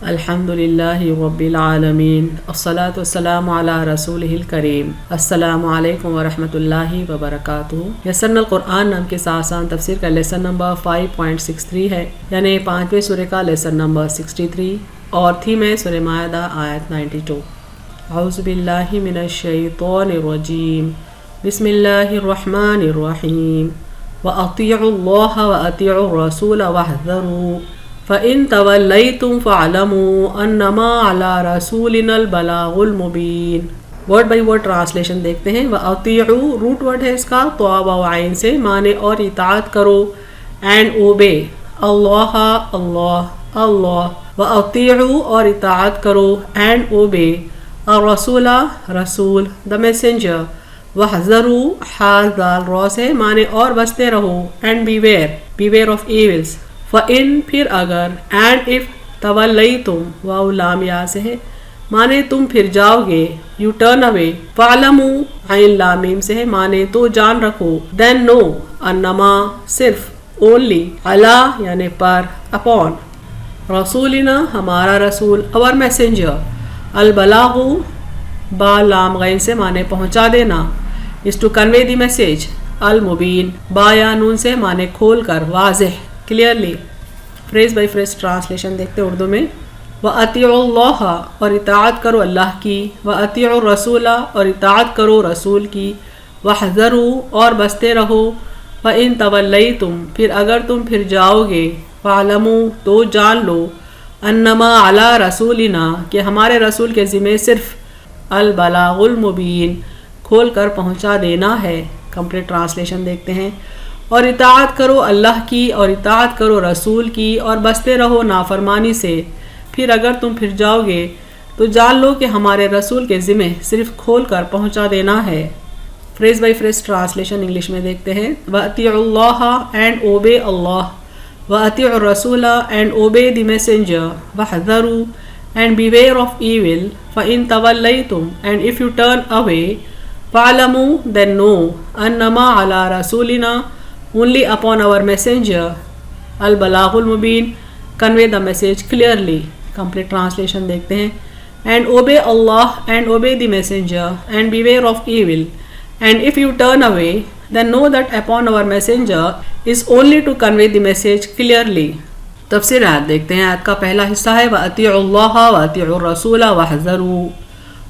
الحمدللہ رب العالمین الصلاۃ والسلام علی رسولہ الکریم السلام علیکم ورحمۃ اللہ وبرکاتہ۔ یسرنا القرآن نام کے آسان تفسیر کا لیسن نمبر 5.63 ہے، یعنی 5ویں سورہ کا لیسن نمبر 63 اور تھیم ہے سورہ مائدہ آیت 92۔ اعوذ باللہ من الشیطان الرجیم، بسم اللہ الرحمن الرحیم، وَأَطِيعُوا اللَّهَ وَأَطِيعُوا الرَّسُولَ وَاحْذَرُوا فَإِن تَوَلَّيْتُمْ فَاعْلَمُوا أَنَّمَا عَلَى رَسُولِنَا الْبَلَاغُ الْمُبِينُ۔ ورڈ بائی ورڈ ٹرانسلیشن دیکھتے ہیں۔ وَأَطِيعُوا روٹ ورڈ ہے اس کا طاء و عین سے، معنی اور اطاعت کرو، اینڈ اوبے اللہ اللہ اللہ، وَأَطِيعُوا اور اطاعت کرو اینڈ اوبے الرسول رسول، دا میسنجر، وَاحْذَرُوا حاض دال را سے، معنی اور بچتے رہو، اینڈ بیویئر آف ایولز۔ فَإِن پھر اگر، اینڈ اف تولیتم واو لام یا سے ہے، مانے تم پھر جاؤ گے، یو ٹرن اوے، فَعْلَمُوا عین لام میم سے ہے، مانے تو جان رکھو، دین نو انما صرف، اونلی، علا یعنی پر، اپون، رسولنا ہمارا رسول، اور میسنجر، البلاغ با لام غین سے، مانے پہنچا دینا، is to convey the message، المبین با یا نون سے، مانے کھول کر، واضح، clearly. Phrase by phrase translation دیکھتے اردو میں۔ وَأَطِيعُوا اللَّهَ اور اطاعت کرو اللہ کی، وَأَطِيعُوا الرَّسُولَ اور اطاعت کرو رسول کی، وَاحْذَرُوا اور بچتے رہو، وَإِن تَوَلَّيْتُمْ پھر اگر تم پھر جاؤ گے، فَاعْلَمُوا تو جان لو، أَنَّمَا عَلَى رَسُولِنَا کہ ہمارے رسول کے ذمہ صرف البلاغ المبین کھول کر پہنچا دینا ہے۔ کمپلیٹ ٹرانسلیشن دیکھتے ہیں۔ اور اطاعت کرو اللہ کی اور اطاعت کرو رسول کی اور بچتے رہو نافرمانی سے، پھر اگر تم پھر جاؤ گے تو جان لو کہ ہمارے رسول کے ذمہ صرف کھول کر پہنچا دینا ہے۔ Phrase by phrase translation English میں دیکھتے ہیں۔ وَأَطِيعُوا اللَّهَ اینڈ اوبے اللہ، وَأَطِيعُوا الرَّسُولَ اینڈ اوبے دی میسنجر، وَاحْذَرُوا اینڈ بیویئر آف ایول، فَإِن تَوَلَّيْتُمْ and if you turn away، فَاعْلَمُوا then know، أَنَّمَا عَلَى رَسُولِنَا only upon our messenger، البلاغ المبین convey the message clearly۔ complete translation دیکھتے ہیں۔ and obey Allah and obey the messenger and beware of evil، and if you turn away then know that upon our messenger is only to convey the message clearly۔ تفسیر آیت دیکھتے ہیں۔ آیت کا پہلا حصہ ہے وَأَطِيعُوا اللَّهَ وَأَطِيعُوا الرَّسُولَ وَاحْذَرُوا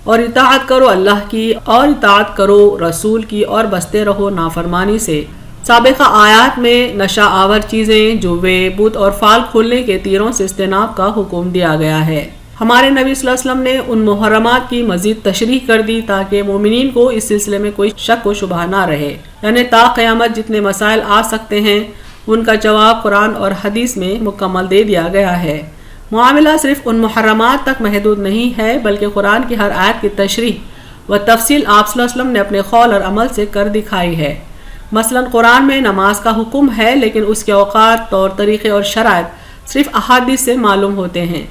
اور اطاعت کرو اللہ کی اور اطاعت کرو رسول کی اور بچتے رہو نافرمانی سے۔ سابقہ آیات میں نشہ آور چیزیں، جوے، بت اور فال کھولنے کے تیروں سے اجتناب کا حکم دیا گیا ہے۔ ہمارے نبی صلی اللہ علیہ وسلم نے ان محرمات کی مزید تشریح کر دی تاکہ مومنین کو اس سلسلے میں کوئی شک و شبہ نہ رہے، یعنی تا قیامت جتنے مسائل آ سکتے ہیں ان کا جواب قرآن اور حدیث میں مکمل دے دیا گیا ہے۔ معاملہ صرف ان محرمات تک محدود نہیں ہے بلکہ قرآن کی ہر آیت کی تشریح و تفصیل آپ صلی اللہ علیہ وسلم نے اپنے قول اور عمل سے کر دکھائی ہے۔ مثلا قرآن میں نماز کا حکم ہے لیکن اس کے اوقات، طور طریقے اور شرائط صرف احادیث سے معلوم ہوتے ہیں۔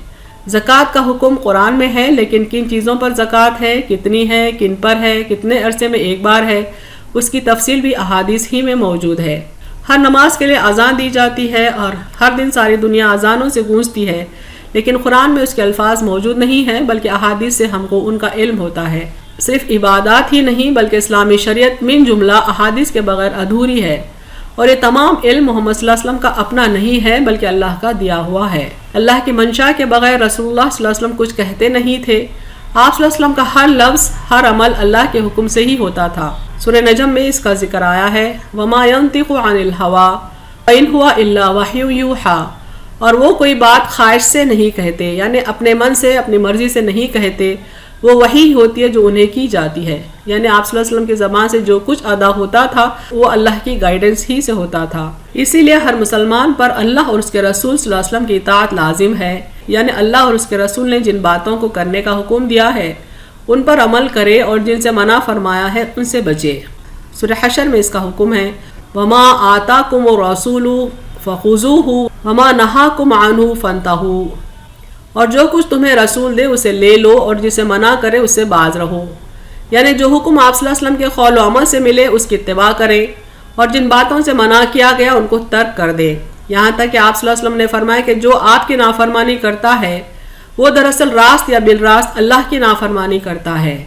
زکوٰۃ کا حکم قرآن میں ہے لیکن کن چیزوں پر زکوٰۃ ہے، کتنی ہے، کن پر ہے، کتنے عرصے میں ایک بار ہے، اس کی تفصیل بھی احادیث ہی میں موجود ہے۔ ہر نماز کے لیے اذان دی جاتی ہے اور ہر دن ساری دنیا اذانوں سے گونجتی ہے، لیکن قرآن میں اس کے الفاظ موجود نہیں ہیں بلکہ احادیث سے ہم کو ان کا علم ہوتا ہے۔ صرف عبادات ہی نہیں بلکہ اسلامی شریعت من جملہ احادیث کے بغیر ادھوری ہے، اور یہ تمام علم محمد صلی اللہ علیہ وسلم کا اپنا نہیں ہے بلکہ اللہ کا دیا ہوا ہے۔ اللہ کی منشا کے بغیر رسول اللہ صلی اللہ علیہ وسلم کچھ کہتے نہیں تھے۔ آپ صلی اللہ علیہ وسلم کا ہر لفظ، ہر عمل اللہ کے حکم سے ہی ہوتا تھا۔ سورہ نجم میں اس کا ذکر آیا ہے، وَمَا يَنطِقُ عَنِ الْهَوَىٰ وَإِنْ هُوَ إِلَّا وَحْيٌ يُوحَىٰ اور وہ کوئی بات خواہش سے نہیں کہتے، یعنی اپنے من سے، اپنی مرضی سے نہیں کہتے، وہ وحی ہوتی ہے جو انہیں کی جاتی ہے، یعنی آپ صلی اللہ علیہ وسلم کی زبان سے جو کچھ ادا ہوتا تھا وہ اللہ کی گائیڈنس ہی سے ہوتا تھا۔ اسی لیے ہر مسلمان پر اللہ اور اس کے رسول صلی اللہ علیہ وسلم کی اطاعت لازم ہے، یعنی اللہ اور اس کے رسول نے جن باتوں کو کرنے کا حکم دیا ہے ان پر عمل کرے اور جن سے منع فرمایا ہے ان سے بچے۔ سورہ حشر میں اس کا حکم ہے، وَمَا آتَاكُمُ الرَّسُولُ فَخُذُوهُ وَمَا نَهَاكُمْ عَنْهُ فَانْتَهُوا اور جو کچھ تمہیں رسول دے اسے لے لو اور جسے منع کرے اس سے باز رہو، یعنی جو حکم آپ صلی اللہ علیہ وسلم کے قول و عمل سے ملے اس کی اتباع کرے اور جن باتوں سے منع کیا گیا ان کو ترک کر دے۔ یہاں تک کہ آپ صلی اللہ علیہ وسلم نے فرمایا کہ جو آپ کی نافرمانی کرتا ہے وہ دراصل راست یا بالراست اللہ کی نافرمانی کرتا ہے۔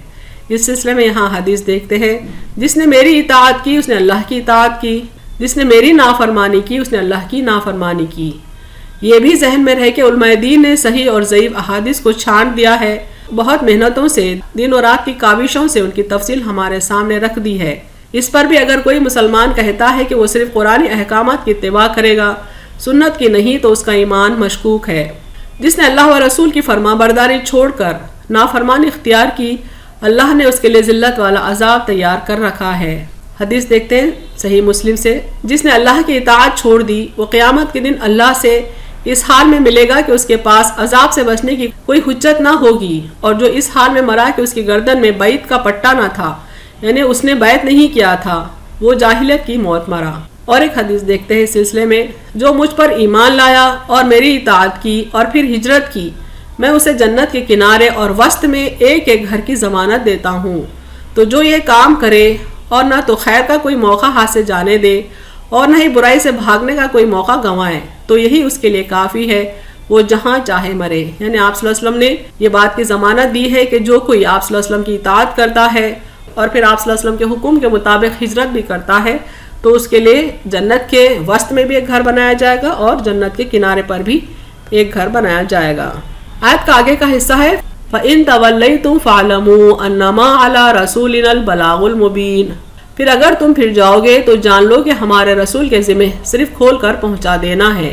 اس سلسلے میں یہاں حدیث دیکھتے ہیں، جس نے میری اطاعت کی اس نے اللہ کی اطاعت کی، جس نے میری نافرمانی کی اس نے اللہ کی نافرمانی کی۔ یہ بھی ذہن میں رہے کہ علماء دین نے صحیح اور ضعیف احادیث کو چھانٹ دیا ہے، بہت محنتوں سے، دن و رات کی کاوشوں سے ان کی تفصیل ہمارے سامنے رکھ دی ہے۔ اس پر بھی اگر کوئی مسلمان کہتا ہے کہ وہ صرف قرآنی احکامات کی اتباع کرے گا، سنت کی نہیں، تو اس کا ایمان مشکوک ہے۔ جس نے اللہ و رسول کی فرما برداری چھوڑ کر نافرمانی اختیار کی، اللہ نے اس کے لیے ذلت والا عذاب تیار کر رکھا ہے۔ حدیث دیکھتے ہیں صحیح مسلم سے، جس نے اللہ کی اطاعت چھوڑ دی وہ قیامت کے دن اللہ سے اس حال میں ملے گا کہ اس کے پاس عذاب سے بچنے کی کوئی حجت نہ ہوگی، اور جو اس حال میں مرا کہ اس کی گردن میں بیعت کا پٹا نہ تھا، یعنی اس نے بیعت نہیں کیا تھا، وہ جاہلیت کی موت مرا۔ اور ایک حدیث دیکھتے ہیں سلسلے میں، جو مجھ پر ایمان لایا اور میری اطاعت کی اور پھر ہجرت کی، میں اسے جنت کے کنارے اور وسط میں ایک ایک گھر کی ضمانت دیتا ہوں۔ تو جو یہ کام کرے اور نہ تو خیر کا کوئی موقع ہاتھ سے جانے دے اور نہ ہی برائی سے بھاگنے کا کوئی موقع گنوائے، تو یہی اس کے لیے کافی ہے، وہ جہاں چاہے مرے۔ یعنی آپ صلی اللہ علیہ وسلم نے یہ بات کی ضمانت دی ہے کہ جو کوئی آپ صلی اللہ علیہ وسلم کی اطاعت کرتا ہے اور پھر آپ صلی اللہ علیہ وسلم کے حکم کے مطابق ہجرت بھی کرتا ہے، تو اس کے لیے جنت کے وسط میں بھی ایک گھر بنایا جائے گا اور جنت کے کنارے پر بھی ایک گھر بنایا جائے گا۔ آیت کا آگے کا حصہ ہے فَإِن تَوَلَّيْتُمْ فَاعْلَمُوا أَنَّمَا عَلَى رَسُولِنَا الْبَلَاغُ الْمُبِينُ، پھر اگر تم پھر جاؤ گے تو جان لو کہ ہمارے رسول کے ذمہ صرف کھول کر پہنچا دینا ہے،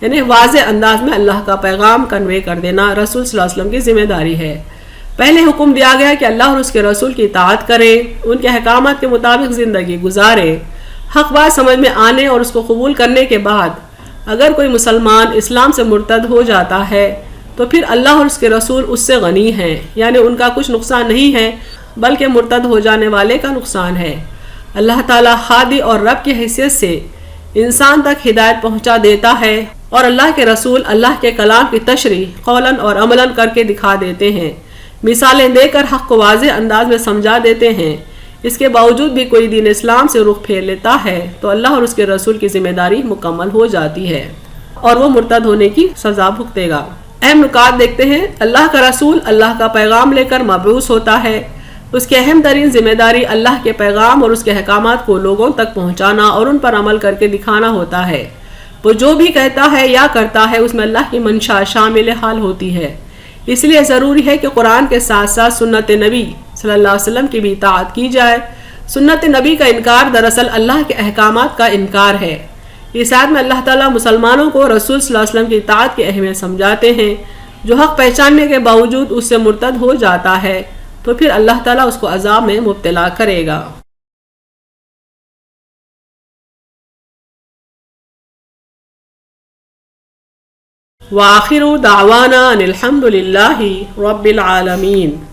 یعنی واضح انداز میں اللہ کا پیغام کنوے کر دینا رسول صلی اللہ علیہ وسلم کی ذمہ داری ہے۔ پہلے حکم دیا گیا کہ اللہ اور اس کے رسول کی اطاعت کرے، ان کے احکامات کے مطابق زندگی گزارے۔ حق بات سمجھ میں آنے اور اس کو قبول کرنے کے بعد اگر کوئی مسلمان اسلام سے مرتد ہو جاتا ہے تو پھر اللہ اور اس کے رسول اس سے غنی ہیں، یعنی ان کا کچھ نقصان نہیں ہے بلکہ مرتد ہو جانے والے کا نقصان ہے۔ اللہ تعالیٰ ہادی اور رب کی حیثیت سے انسان تک ہدایت پہنچا دیتا ہے، اور اللہ کے رسول اللہ کے کلام کی تشریح قولاً اور عملاً کر کے دکھا دیتے ہیں، مثالیں دے کر حق کو واضح انداز میں سمجھا دیتے ہیں۔ اس کے باوجود بھی کوئی دین اسلام سے رخ پھیر لیتا ہے تو اللہ اور اس کے رسول کی ذمہ داری مکمل ہو جاتی ہے اور وہ مرتد ہونے کی سزا بھگتے گا۔ اہم نکات دیکھتے ہیں، اللہ کا رسول اللہ کا پیغام لے کر مبعوث ہوتا ہے، اس کی اہم ترین ذمہ داری اللہ کے پیغام اور اس کے احکامات کو لوگوں تک پہنچانا اور ان پر عمل کر کے دکھانا ہوتا ہے۔ وہ جو بھی کہتا ہے یا کرتا ہے اس میں اللہ کی منشا شامل حال ہوتی ہے، اس لیے ضروری ہے کہ قرآن کے ساتھ ساتھ سنت نبی صلی اللہ علیہ وسلم کی بھی اطاعت کی جائے۔ سنت نبی کا انکار دراصل اللہ کے احکامات کا انکار ہے۔ اس آیت میں اللہ تعالیٰ مسلمانوں کو رسول صلی اللہ علیہ وسلم کی اطاعت کی اہمیت سمجھاتے ہیں۔ جو حق پہچاننے کے باوجود اس سے مرتد ہو جاتا ہے تو پھر اللہ تعالیٰ اس کو عذاب میں مبتلا کرے گا۔ وآخر دعوانا ان الحمد للہ رب العالمین۔